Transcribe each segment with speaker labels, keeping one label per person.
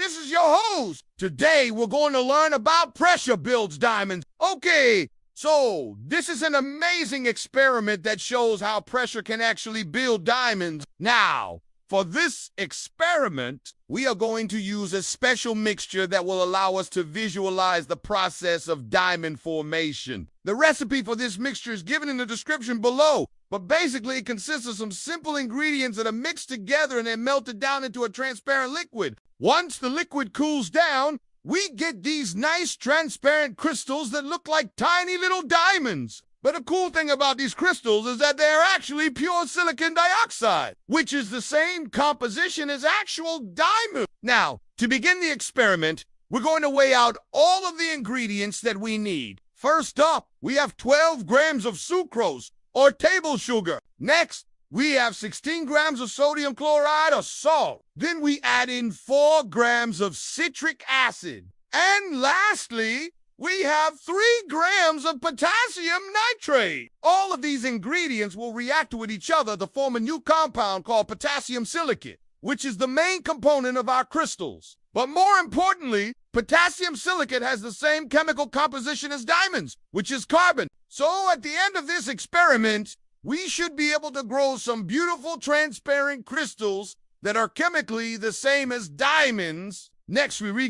Speaker 1: this is your host. Today, we're going to learn about pressure builds diamonds. Okay, so this is an amazing experiment that shows how pressure can actually build diamonds. Now, for this experiment, we are going to use a special mixture that will allow us to visualize the process of diamond formation. The recipe for this mixture is given in the description below, but basically it consists of some simple ingredients that are mixed together and then melted down into a transparent liquid. Once the liquid cools down, we get these nice transparent crystals that look like tiny little diamonds. But the cool thing about these crystals is that they're actually pure silicon dioxide, which is the same composition as actual diamond. Now, to begin the experiment, we're going to weigh out all of the ingredients that we need. First up, we have 12 grams of sucrose, or table sugar. Next, we have 16 grams of sodium chloride, or salt. Then we add in 4 grams of citric acid. And lastly, we have 3 grams of potassium nitrate. All of these ingredients will react with each other to form a new compound called potassium silicate, which is the main component of our crystals. But more importantly, potassium silicate has the same chemical composition as diamonds, which is carbon. So at the end of this experiment, we should be able to grow some beautiful transparent crystals that are chemically the same as diamonds. Next, we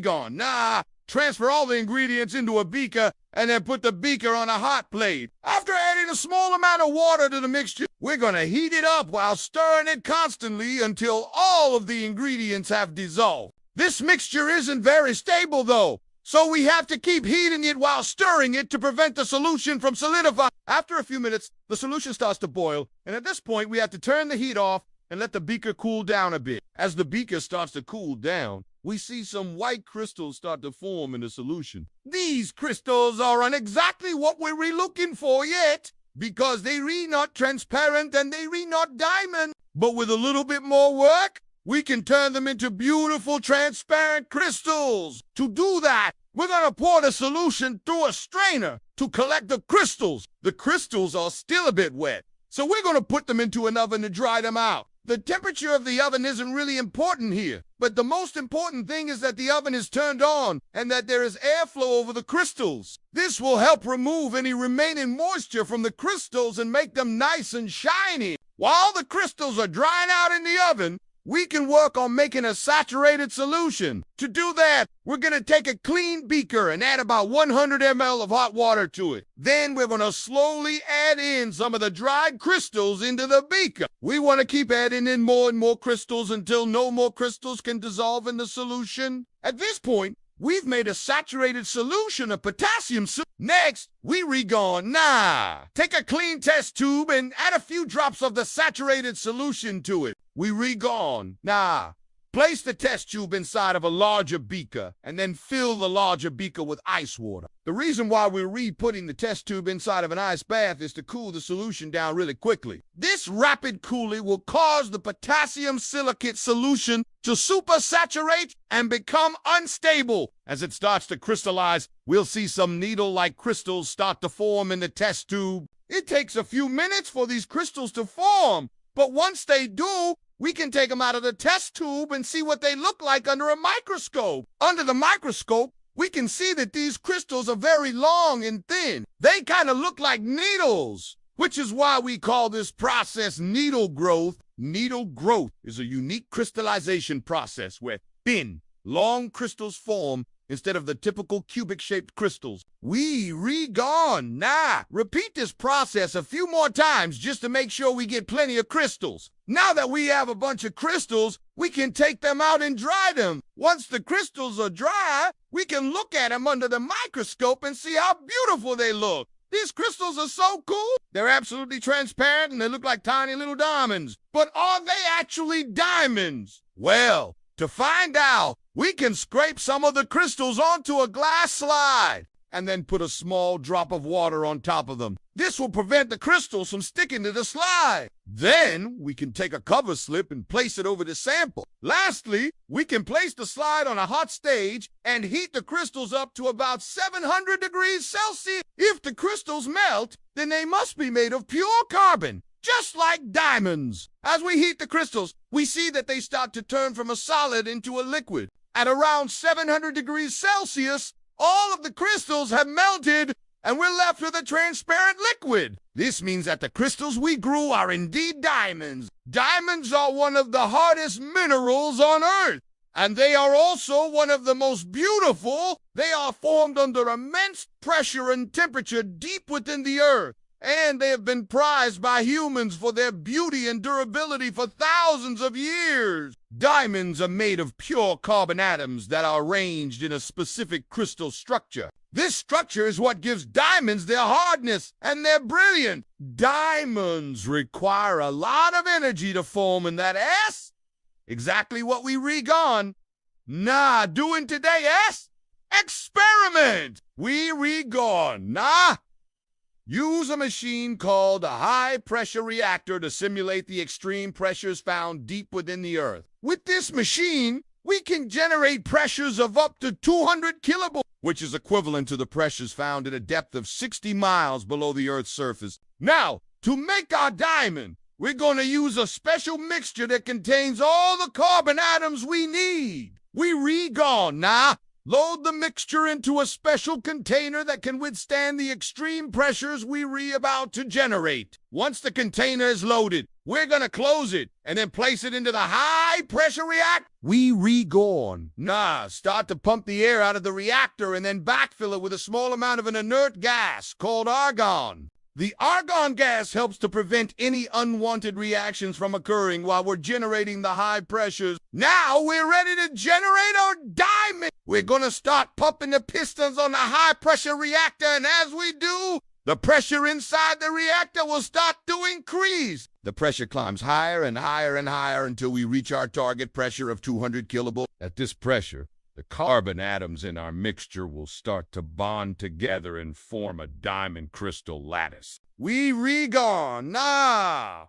Speaker 1: transfer all the ingredients into a beaker and then put the beaker on a hot plate. After adding a small amount of water to the mixture, we're going to heat it up while stirring it constantly until all of the ingredients have dissolved. This mixture isn't very stable though, so we have to keep heating it while stirring it to prevent the solution from solidifying. After a few minutes, the solution starts to boil, and at this point, we have to turn the heat off and let the beaker cool down a bit. As the beaker starts to cool down, we see some white crystals start to form in the solution. These crystals aren't exactly what we're looking for yet, because they are not transparent and they are not diamond. But with a little bit more work, we can turn them into beautiful transparent crystals. To do that, we're going to pour the solution through a strainer to collect the crystals. The crystals are still a bit wet, so we're going to put them into an oven to dry them out. The temperature of the oven isn't really important here, but the most important thing is that the oven is turned on and that there is airflow over the crystals. This will help remove any remaining moisture from the crystals and make them nice and shiny. While the crystals are drying out in the oven, we can work on making a saturated solution. To do that, we're going to take a clean beaker and add about 100 ml of hot water to it. Then we're going to slowly add in some of the dried crystals into the beaker. We want to keep adding in more and more crystals until no more crystals can dissolve in the solution. At this point, we've made a saturated solution of potassium. Next, we take a clean test tube and add a few drops of the saturated solution to it. Place the test tube inside of a larger beaker and then fill the larger beaker with ice water. The reason why we're putting the test tube inside of an ice bath is to cool the solution down really quickly. This rapid cooling will cause the potassium silicate solution to supersaturate and become unstable. As it starts to crystallize, we'll see some needle-like crystals start to form in the test tube. It takes a few minutes for these crystals to form, but once they do, we can take them out of the test tube and see what they look like under a microscope. Under the microscope, we can see that these crystals are very long and thin. They kind of look like needles, which is why we call this process needle growth. Needle growth is a unique crystallization process where thin, long crystals form instead of the typical cubic-shaped crystals. Repeat this process a few more times just to make sure we get plenty of crystals. Now that we have a bunch of crystals, we can take them out and dry them. Once the crystals are dry, we can look at them under the microscope and see how beautiful they look. These crystals are so cool. They're absolutely transparent and they look like tiny little diamonds. But are they actually diamonds? Well, to find out, we can scrape some of the crystals onto a glass slide and then put a small drop of water on top of them. This will prevent the crystals from sticking to the slide. Then we can take a cover slip and place it over the sample. Lastly, we can place the slide on a hot stage and heat the crystals up to about 700 degrees Celsius. If the crystals melt, then they must be made of pure carbon, just like diamonds. As we heat the crystals, we see that they start to turn from a solid into a liquid. At around 700 degrees Celsius, all of the crystals have melted and we're left with a transparent liquid. This means that the crystals we grew are indeed diamonds. Diamonds are one of the hardest minerals on Earth, and they are also one of the most beautiful. They are formed under immense pressure and temperature deep within the Earth, and they have been prized by humans for their beauty and durability for thousands of years. Diamonds are made of pure carbon atoms that are arranged in a specific crystal structure. This structure is what gives diamonds their hardness and their brilliance. Diamonds require a lot of energy to form, and that S, exactly what we doing today, S? Experiment! We use a machine called a high-pressure reactor to simulate the extreme pressures found deep within the Earth. With this machine, we can generate pressures of up to 200 kilobars, which is equivalent to the pressures found at a depth of 60 miles below the Earth's surface. Now, to make our diamond, we're going to use a special mixture that contains all the carbon atoms we need. Load the mixture into a special container that can withstand the extreme pressures we about to generate. Once the container is loaded, we're gonna close it and then place it into the high-pressure reactor. Start to pump the air out of the reactor and then backfill it with a small amount of an inert gas called argon. The argon gas helps to prevent any unwanted reactions from occurring while we're generating the high pressures. Now we're ready to generate our diamond. We're gonna start pumping the pistons on the high pressure reactor, and as we do, the pressure inside the reactor will start to increase. The pressure climbs higher and higher and higher until we reach our target pressure of 200 kilobars. At this pressure, the carbon atoms in our mixture will start to bond together and form a diamond crystal lattice.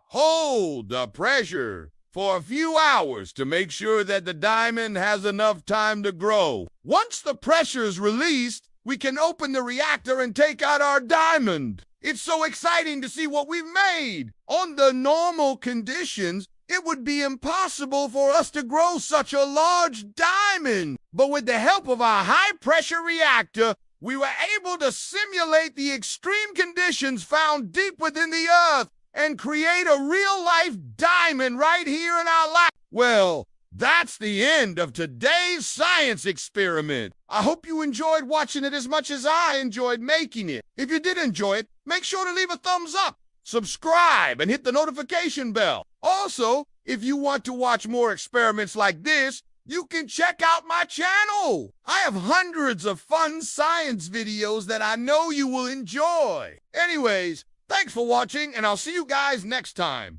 Speaker 1: Hold the pressure for a few hours to make sure that the diamond has enough time to grow. Once the pressure is released, we can open the reactor and take out our diamond. It's so exciting to see what we've made. Under normal conditions, it would be impossible for us to grow such a large diamond. But with the help of our high-pressure reactor, we were able to simulate the extreme conditions found deep within the Earth and create a real-life diamond right here in our lab. Well, that's the end of today's science experiment. I hope you enjoyed watching it as much as I enjoyed making it. If you did enjoy it, make sure to leave a thumbs up, subscribe, and hit the notification bell. Also, if you want to watch more experiments like this, you can check out my channel. I have hundreds of fun science videos that I know you will enjoy. Anyways, thanks for watching, and I'll see you guys next time.